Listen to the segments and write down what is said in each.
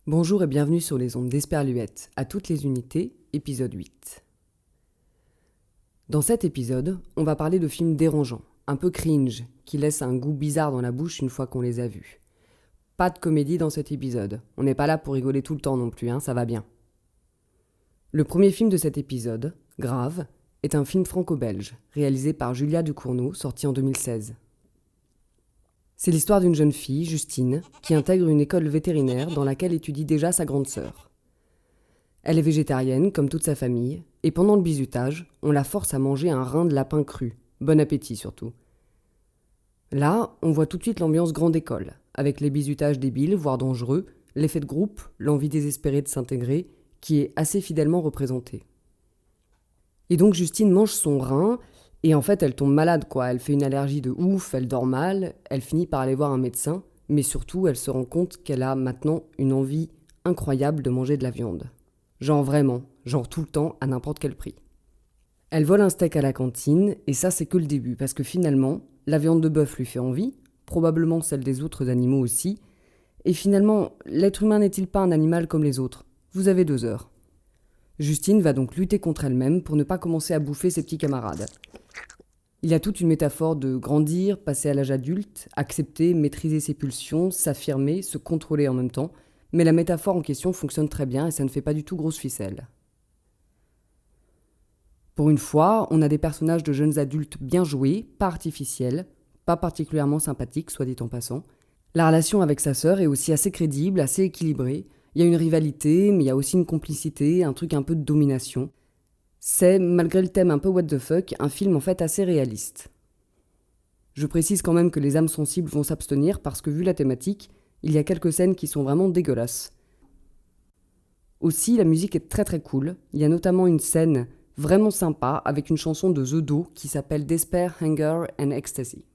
Bonjour et bienvenue sur les ondes d'Esperluette, à toutes les unités, épisode 8. Dans cet épisode, on va parler de films dérangeants, un peu cringe, qui laissent un goût bizarre dans la bouche une fois qu'on les a vus. Pas de comédie dans cet épisode, on n'est pas là pour rigoler tout le temps non plus, ça va bien. Le premier film de cet épisode, Grave, est un film franco-belge, réalisé par Julia Ducournau, sorti en 2016. C'est l'histoire d'une jeune fille, Justine, qui intègre une école vétérinaire dans laquelle étudie déjà sa grande sœur. Elle est végétarienne, comme toute sa famille, et pendant le bizutage, on la force à manger un rein de lapin cru. Bon appétit surtout. Là, on voit tout de suite l'ambiance grande école, avec les bizutages débiles, voire dangereux, l'effet de groupe, l'envie désespérée de s'intégrer, qui est assez fidèlement représentée. Et donc Justine mange son rein, et en fait elle tombe malade quoi, elle fait une allergie de ouf, elle dort mal, elle finit par aller voir un médecin, mais surtout elle se rend compte qu'elle a maintenant une envie incroyable de manger de la viande. Genre vraiment, genre tout le temps, à n'importe quel prix. Elle vole un steak à la cantine, et ça c'est que le début, parce que finalement, la viande de bœuf lui fait envie, probablement celle des autres animaux aussi, et finalement, l'être humain n'est-il pas un animal comme les autres ? Vous avez 2 heures. Justine va donc lutter contre elle-même pour ne pas commencer à bouffer ses petits camarades. Il y a toute une métaphore de grandir, passer à l'âge adulte, accepter, maîtriser ses pulsions, s'affirmer, se contrôler en même temps, mais la métaphore en question fonctionne très bien et ça ne fait pas du tout grosse ficelle. Pour une fois, on a des personnages de jeunes adultes bien joués, pas artificiels, pas particulièrement sympathiques, soit dit en passant. La relation avec sa sœur est aussi assez crédible, assez équilibrée. Il y a une rivalité, mais il y a aussi une complicité, un truc un peu de domination. C'est, malgré le thème un peu what the fuck, un film en fait assez réaliste. Je précise quand même que les âmes sensibles vont s'abstenir parce que vu la thématique, il y a quelques scènes qui sont vraiment dégueulasses. Aussi, la musique est très très cool. Il y a notamment une scène vraiment sympa avec une chanson de The Do qui s'appelle Despair, Hunger and Ecstasy.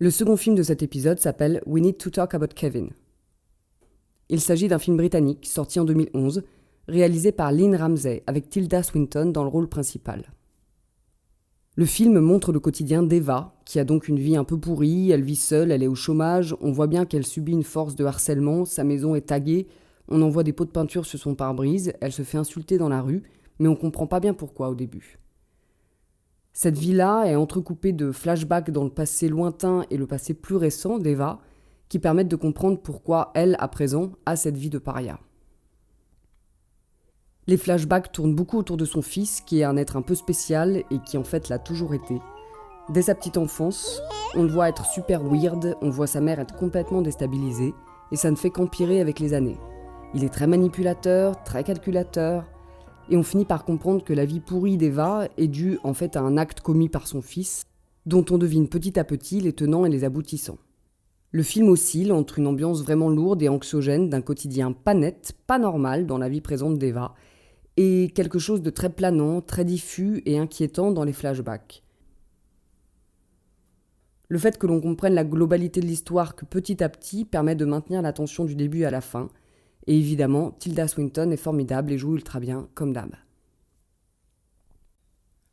Le second film de cet épisode s'appelle We Need to Talk About Kevin. Il s'agit d'un film britannique sorti en 2011, réalisé par Lynn Ramsay avec Tilda Swinton dans le rôle principal. Le film montre le quotidien d'Eva, qui a donc une vie un peu pourrie, elle vit seule, elle est au chômage, on voit bien qu'elle subit une force de harcèlement, sa maison est taguée, on envoie des pots de peinture sur son pare-brise, elle se fait insulter dans la rue, mais on comprend pas bien pourquoi au début. Cette vie-là est entrecoupée de flashbacks dans le passé lointain et le passé plus récent d'Eva, qui permettent de comprendre pourquoi elle, à présent, a cette vie de paria. Les flashbacks tournent beaucoup autour de son fils, qui est un être un peu spécial et qui en fait l'a toujours été. Dès sa petite enfance, on le voit être super weird, on voit sa mère être complètement déstabilisée, et ça ne fait qu'empirer avec les années. Il est très manipulateur, très calculateur, et on finit par comprendre que la vie pourrie d'Eva est due en fait à un acte commis par son fils, dont on devine petit à petit les tenants et les aboutissants. Le film oscille entre une ambiance vraiment lourde et anxiogène d'un quotidien pas net, pas normal dans la vie présente d'Eva, et quelque chose de très planant, très diffus et inquiétant dans les flashbacks. Le fait que l'on comprenne la globalité de l'histoire que petit à petit permet de maintenir l'attention du début à la fin, et évidemment, Tilda Swinton est formidable et joue ultra bien, comme d'hab.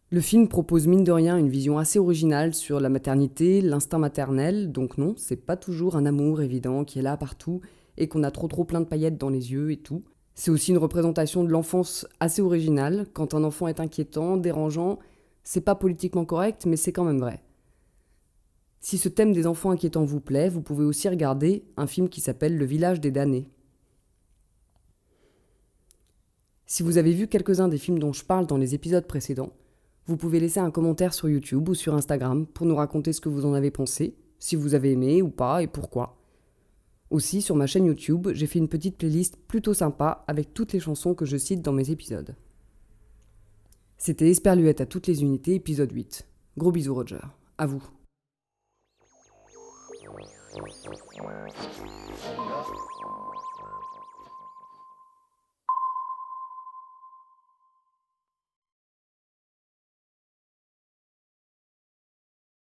Le film propose mine de rien une vision assez originale sur la maternité, l'instinct maternel, donc non, c'est pas toujours un amour évident qui est là partout et qu'on a trop plein de paillettes dans les yeux et tout. C'est aussi une représentation de l'enfance assez originale. Quand un enfant est inquiétant, dérangeant, c'est pas politiquement correct, mais c'est quand même vrai. Si ce thème des enfants inquiétants vous plaît, vous pouvez aussi regarder un film qui s'appelle Le Village des damnés. Si vous avez vu quelques-uns des films dont je parle dans les épisodes précédents, vous pouvez laisser un commentaire sur YouTube ou sur Instagram pour nous raconter ce que vous en avez pensé, si vous avez aimé ou pas et pourquoi. Aussi, sur ma chaîne YouTube, j'ai fait une petite playlist plutôt sympa avec toutes les chansons que je cite dans mes épisodes. C'était Esperluette à toutes les unités, épisode 8. Gros bisous Roger, à vous.